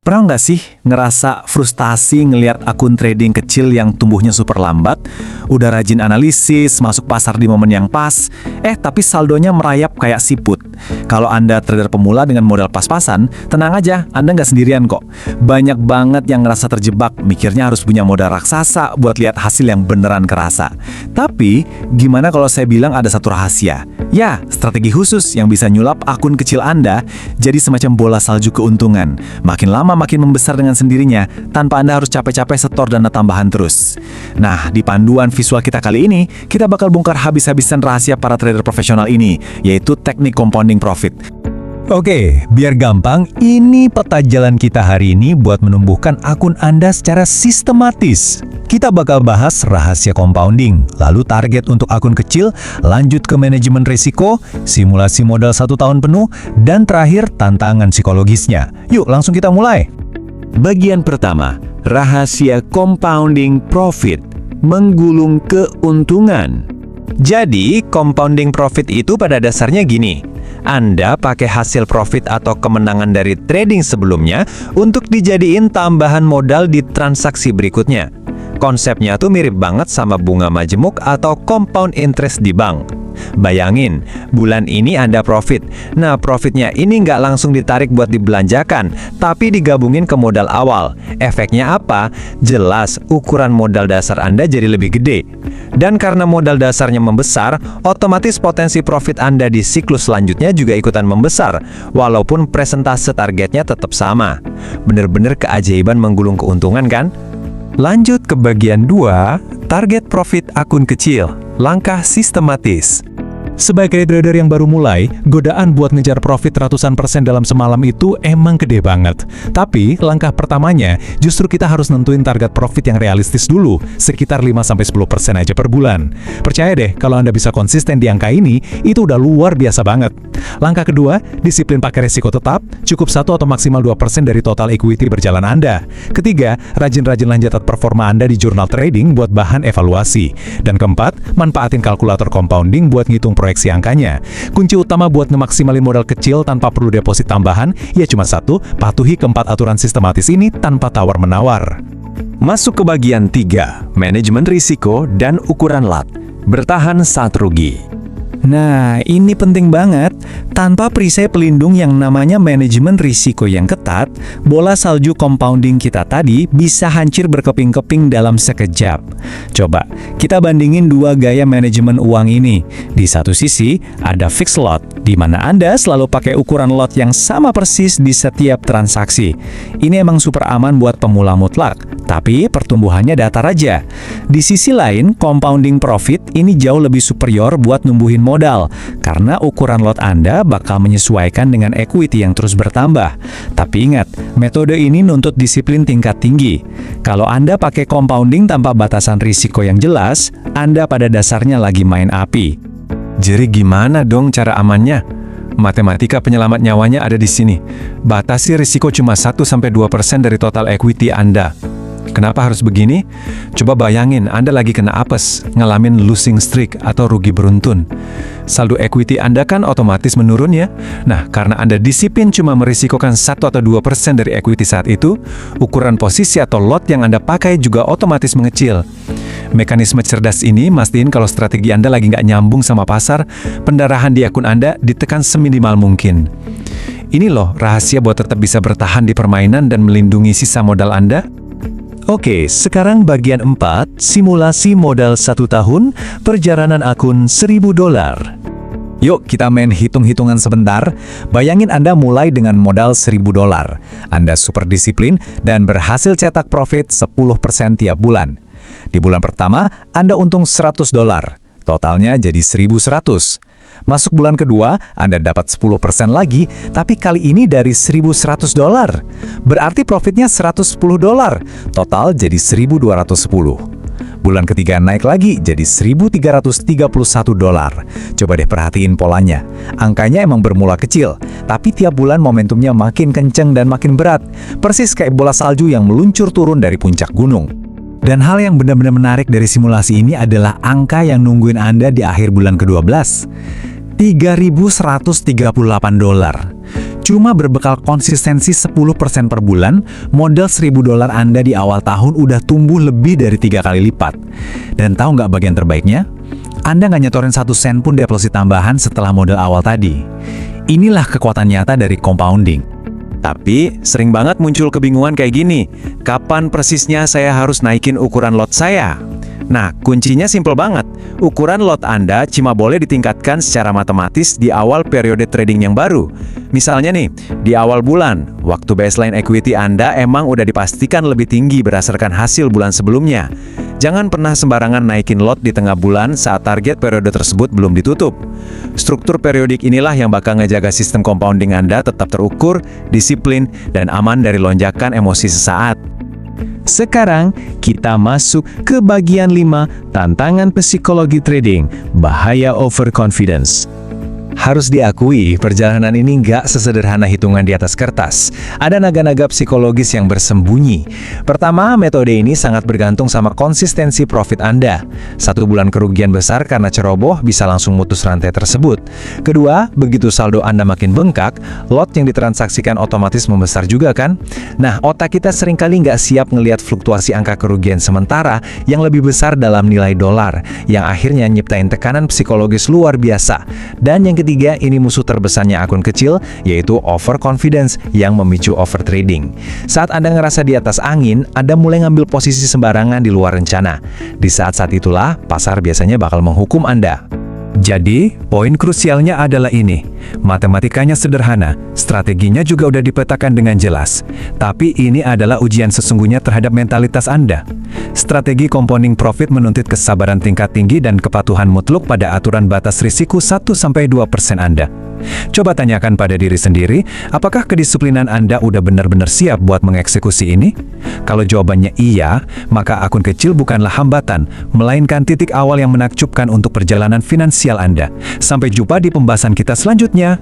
Pernah nggak sih ngerasa frustasi ngelihat akun trading kecil yang tumbuhnya super lambat? Udah rajin analisis, masuk pasar di momen yang pas, tapi saldonya merayap kayak siput. Kalau Anda trader pemula dengan modal pas-pasan, tenang aja, Anda nggak sendirian kok. Banyak banget yang ngerasa terjebak, mikirnya harus punya modal raksasa buat lihat hasil yang beneran kerasa. Tapi, gimana kalau saya bilang ada satu rahasia? Ya, strategi khusus yang bisa nyulap akun kecil Anda jadi semacam bola salju keuntungan. Makin lama makin membesar dengan sendirinya, tanpa Anda harus capek-capek setor dana tambahan terus. Nah, di panduan visual kita kali ini, kita bakal bongkar habis-habisan rahasia para trader profesional ini, yaitu teknik compounding profit. Oke, biar gampang, ini peta jalan kita hari ini buat menumbuhkan akun Anda secara sistematis. Kita bakal bahas rahasia compounding, lalu target untuk akun kecil, lanjut ke manajemen risiko, simulasi modal 1 tahun penuh, dan terakhir tantangan psikologisnya. Yuk, langsung kita mulai. Bagian pertama, rahasia compounding profit, menggulung keuntungan. Jadi, compounding profit itu pada dasarnya gini. Anda pakai hasil profit atau kemenangan dari trading sebelumnya untuk dijadiin tambahan modal di transaksi berikutnya. Konsepnya tuh mirip banget sama bunga majemuk atau compound interest di bank. Bayangin, bulan ini Anda profit. Nah, profitnya ini nggak langsung ditarik buat dibelanjakan, tapi digabungin ke modal awal. Efeknya apa? Jelas, ukuran modal dasar Anda jadi lebih gede. Dan karena modal dasarnya membesar, otomatis potensi profit Anda di siklus selanjutnya juga ikutan membesar, walaupun presentase targetnya tetap sama. Bener-bener keajaiban menggulung keuntungan kan? Lanjut ke bagian 2, target profit akun kecil, langkah sistematis. Sebagai trader yang baru mulai, godaan buat ngejar profit ratusan persen dalam semalam itu emang gede banget. Tapi, langkah pertamanya, justru kita harus nentuin target profit yang realistis dulu, sekitar 5-10% aja per bulan. Percaya deh, kalau Anda bisa konsisten di angka ini, itu udah luar biasa banget. Langkah kedua, disiplin pakai resiko tetap, cukup 1 atau maksimal 2% dari total equity berjalan Anda. Ketiga, rajin-rajinlah catat performa Anda di jurnal trading buat bahan evaluasi. Dan keempat, manfaatin kalkulator compounding buat ngitung proyeksi angkanya. Kunci utama buat ngemaksimalin modal kecil tanpa perlu deposit tambahan, ya cuma satu, patuhi keempat aturan sistematis ini tanpa tawar-menawar. Masuk ke bagian 3, manajemen risiko dan ukuran lot. Bertahan saat rugi. Nah, ini penting banget. Tanpa perisai pelindung yang namanya manajemen risiko yang ketat, bola salju compounding kita tadi bisa hancur berkeping-keping dalam sekejap. Coba, kita bandingin dua gaya manajemen uang ini. Di satu sisi, ada fixed lot, di mana Anda selalu pakai ukuran lot yang sama persis di setiap transaksi. Ini emang super aman buat pemula mutlak, tapi pertumbuhannya datar aja. Di sisi lain, compounding profit ini jauh lebih superior buat numbuhin modal, karena ukuran lot Anda bakal menyesuaikan dengan equity yang terus bertambah. Tapi ingat, metode ini nuntut disiplin tingkat tinggi. Kalau Anda pakai compounding tanpa batasan risiko yang jelas, Anda pada dasarnya lagi main api. Jadi gimana dong cara amannya? Matematika penyelamat nyawanya ada di sini. Batasi risiko cuma 1-2% dari total equity Anda. Kenapa harus begini? Coba bayangin Anda lagi kena apes, ngalamin losing streak atau rugi beruntun. Saldo equity Anda kan otomatis menurun ya? Nah, karena Anda disiplin cuma merisikokan 1-2% dari equity saat itu, ukuran posisi atau lot yang Anda pakai juga otomatis mengecil. Mekanisme cerdas ini mastiin kalau strategi Anda lagi nggak nyambung sama pasar, pendarahan di akun Anda ditekan seminimal mungkin. Ini loh rahasia buat tetap bisa bertahan di permainan dan melindungi sisa modal Anda. Oke, sekarang bagian 4, simulasi modal 1 tahun, perjalanan akun $1.000. Yuk, kita main hitung-hitungan sebentar. Bayangin Anda mulai dengan modal $1.000. Anda super disiplin dan berhasil cetak profit 10% tiap bulan. Di bulan pertama, Anda untung $100. Totalnya jadi 1.100. Masuk bulan kedua, Anda dapat 10% lagi, tapi kali ini dari $1.100. Berarti profitnya $110. Total jadi 1.210. Bulan ketiga naik lagi jadi $1.331. Coba deh perhatiin polanya. Angkanya emang bermula kecil, tapi tiap bulan momentumnya makin kenceng dan makin berat. Persis kayak bola salju yang meluncur turun dari puncak gunung. Dan hal yang benar-benar menarik dari simulasi ini adalah angka yang nungguin Anda di akhir bulan ke-12. $3.138. Cuma berbekal konsistensi 10% per bulan, modal $1.000 Anda di awal tahun udah tumbuh lebih dari 3 kali lipat. Dan tahu nggak bagian terbaiknya? Anda nggak nyetorin 1 sen pun deposit tambahan setelah modal awal tadi. Inilah kekuatan nyata dari compounding. Tapi, sering banget muncul kebingungan kayak gini. Kapan persisnya saya harus naikin ukuran lot saya? Nah, kuncinya simpel banget. Ukuran lot Anda cuma boleh ditingkatkan secara matematis di awal periode trading yang baru. Misalnya nih, di awal bulan, waktu baseline equity Anda emang udah dipastikan lebih tinggi berdasarkan hasil bulan sebelumnya. Jangan pernah sembarangan naikin lot di tengah bulan saat target periode tersebut belum ditutup. Struktur periodik inilah yang bakal ngejaga sistem compounding Anda tetap terukur, disiplin, dan aman dari lonjakan emosi sesaat. Sekarang, kita masuk ke bagian 5, tantangan psikologi trading, bahaya overconfidence. Harus diakui, perjalanan ini nggak sesederhana hitungan di atas kertas. Ada naga-naga psikologis yang bersembunyi. Pertama, metode ini sangat bergantung sama konsistensi profit Anda. 1 bulan kerugian besar karena ceroboh bisa langsung mutus rantai tersebut. Kedua, begitu saldo Anda makin bengkak, lot yang ditransaksikan otomatis membesar juga kan? Nah, otak kita seringkali nggak siap ngelihat fluktuasi angka kerugian sementara yang lebih besar dalam nilai dolar, yang akhirnya nyiptain tekanan psikologis luar biasa. Dan yang ketiga, ini musuh terbesarnya akun kecil, yaitu overconfidence yang memicu overtrading. Saat Anda ngerasa di atas angin, Anda mulai ngambil posisi sembarangan di luar rencana. Di saat-saat itulah, pasar biasanya bakal menghukum Anda. Jadi, poin krusialnya adalah ini. Matematikanya sederhana, strateginya juga udah dipetakan dengan jelas. Tapi ini adalah ujian sesungguhnya terhadap mentalitas Anda. Strategi compounding profit menuntut kesabaran tingkat tinggi dan kepatuhan mutlak pada aturan batas risiko 1-2% Anda. Coba tanyakan pada diri sendiri, apakah kedisiplinan Anda udah benar-benar siap buat mengeksekusi ini? Kalau jawabannya iya, maka akun kecil bukanlah hambatan, melainkan titik awal yang menakjubkan untuk perjalanan finansial Anda. Sampai jumpa di pembahasan kita selanjutnya.